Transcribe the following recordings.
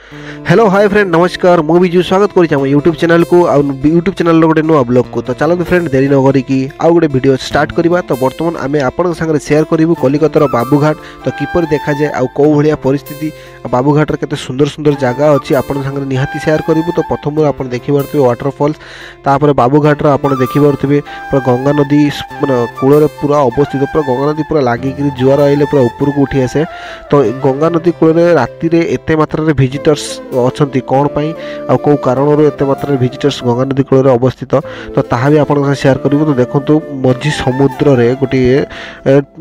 Hello hi friend नमस्कार मु विजु स्वागत करुँ आम यूट्यूब चैनल को आ यूट्यूब चैनल गोटे नुआ ब्लॉग को। तो चलते फ्रेंड देरी न करी आउ गोटे वीडियो स्टार्ट करवा। तो बर्तमान आम आपण सागर शेयर करूँ कलिकतार बाबूघाट तो किपर देखा जाए आ कौ भाया परिस्थिति बाबूघाटर केते सुंदर सुंदर जगह अच्छी आपण सागर निहाती शेयर करूँ। तो प्रथम आप देखिपे वाटरफॉल्स तापर बाबूघाटर आप देखिपे पूरा गंगा नदी मैं कूल पूरा अवस्थित पूरा गंगा नदी पूरा लगिक जुआर आइले पूरा ऊपर को उठी आसे। तो गंगा नदी कूल राति एत मात्रा विजिटर्स अच्छा कौन पाई आ कौ कारण एत मात्रा विजिटर्स गंगा नदी कूल अवस्थित तो ताहा भी आपन शेयर करूँ। तो देखो मझी समुद्र रे गोटे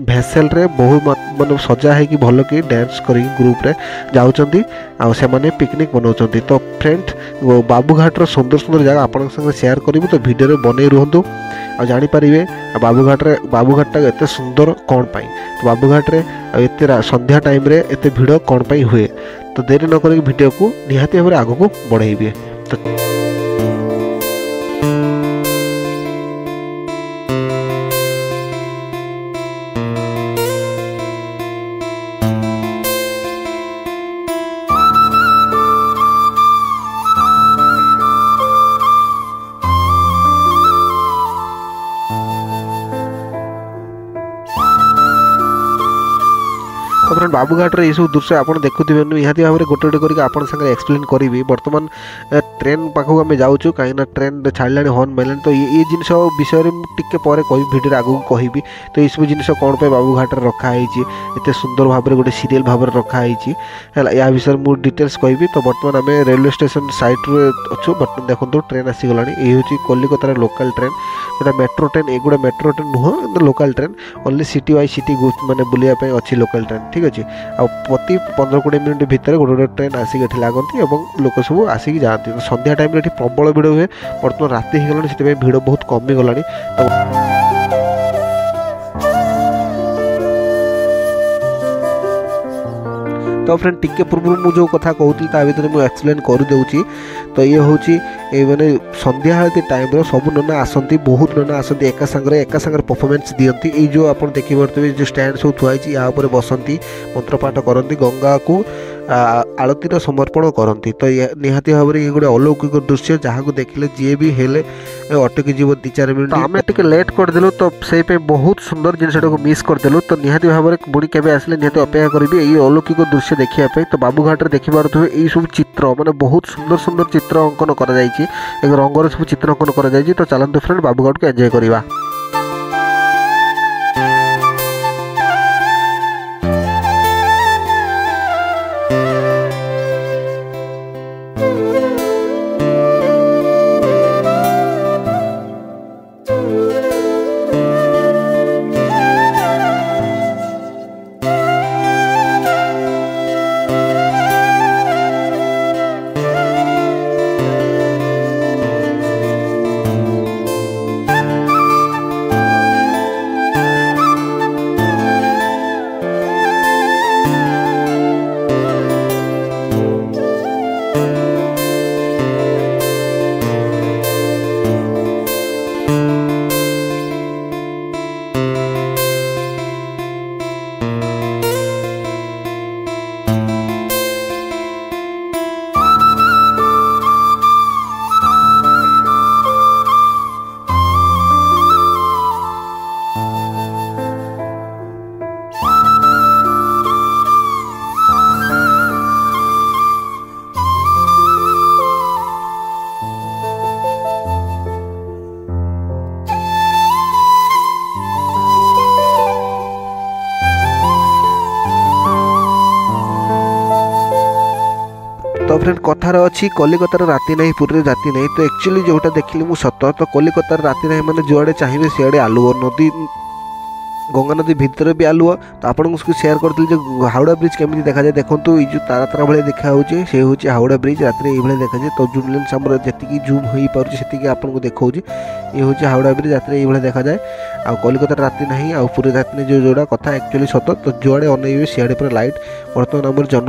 भेसेल रे बहुत माने सजा है कि भल कि डांस कर ग्रुप रे जाउचंती आ से माने पिकनिक बनाउचंती। तो फ्रेंड बाबूघाटर सुंदर सुंदर जगह आपन संगे शेयर करूँ। तो वीडियो रे बने रुहंतु आ जानि परिबे बाबूघाटा एत सुंदर कौन पाई। तो बाबूघाट रे एत संध्या टाइम रे एत भिड़ कौन पाई हुए। तो देरी न करी वीडियो को निहाती भाव आग को बढ़ेबे। तो फ्रेंड बाबूघाटर ये सब दृश्य आप देखुवे निहाती भाव में गोटे गोटे करके आपन संगे एक्सप्लेन करी। बर्तमान ट्रेन पाखक आम जाऊँ कहीं ट्रेन छाड़ा हॉर्न मारे। तो ये जिनस विषय में टिके पर कह भिडियो आगे कहबी। तो ये सब जिन कौन पे बाबूघाटर रखाई एत सुंदर भाव में गोटे सीरियल भाव में रखाई है या विषय मुझे डिटेल्स कहबी। तो बर्तमान आम रेलवे स्टेशन साइड रे अच्छु। बर्तमान देखो ट्रेन आसीगला ये हूँ कलिकतार लोकल ट्रेन जोटा मेट्रो ट्रेन एगुड़ा मेट्रो ट्रेन नुह local train only city wise city माने बुलायापी अच्छी लोकल ट्रेन ठीक अच्छे। आ प्रति 15-20 मिनट भितर गोटे गोटे ट्रेन आसिक लगती और लोक सब आसिक जाती। तो संध्या टाइम रे प्रबल भिड़ हुए। बर्तमान राति हो गलानी से भिड़ बहुत कमी गलानी। तो फ्रेंड टिके पूर्व मुझे जो कथा कहती भितर मुझे एक्सप्लेन कर दूची। तो ये हूँ मैंने संध्या आरती टाइम सब नना आसती बहुत नना आसती एका सांगे परफॉर्मेंस दियंती। ये जो आप देखिपे जो स्टैंड सब थुआई या बसंती मंत्रपाठ करती गंगा को आरतीर समर्पण करती। तो निहाती भाव में ये गोटे अलौकिक दृश्य जहाँ को देखले जी भी हेले अटकी जीव 2-4 मिनट। आम टे लेट करदेलु तो से बहुत सुंदर जिनटा को मिस करदेलु। तो निहाती भाव में बुढ़ी केवे आसिले निहाती अपेक्षा करी ये अलौकिक दृश्य देखिए। तो बाबूघाट देखिपे ये सब चित्र माने बहुत सुंदर सुंदर चित्र अंकन कर रंगर सब चित्र अंकन कर। तो चलते फ्रेंड बाबूघाट को एंजॉय करवा। तो फ्रेंड कथार अच्छी कलिकतार राति नहीं पुरी राति नहीं। तो एक्चुअली जोटा देखिली मु सत। तो कलिकतार राति नहीं मैंने जुआड़े चाहिए सियाड़े आलुओ नदी गंगा नदी भितर भी आलुआ। तो आपको शेयर करती जो हावड़ा ब्रिज केमी देखा जाए। देखो ये जो तारा तारा भाई देखा से हूँ हावड़ा ब्रिज रात ये देखा जाए। तो जूम लेंस आम जी जूम हो पार्टी आपको देखा ये हूँ हावड़ा ब्रिज रात ये देखा जाए। आ कलिकतार राति नहीं आ पूरी राति जो जोड़ा कथा एक्चुअली सत। तो जुआड़े अनइबे सियाड़े पूरा लाइट। बर्तमान आम जन